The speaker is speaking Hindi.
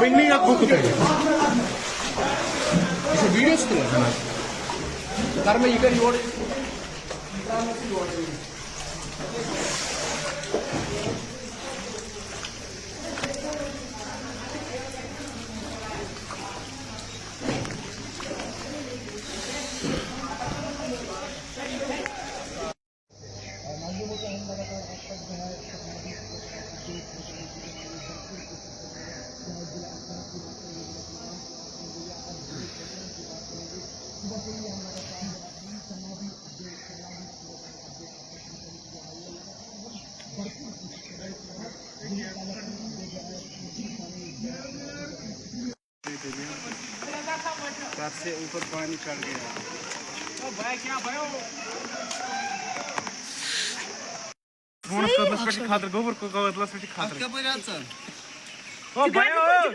Beni yak bu kutu. Videos tuh. Karena ikan di wadah. Sir से ऊपर पानी चढ़ गया। ओ भाई क्या भयो? Gewoon een खातर गोबर को खातर। अब क्या बजा सर? ओ भयो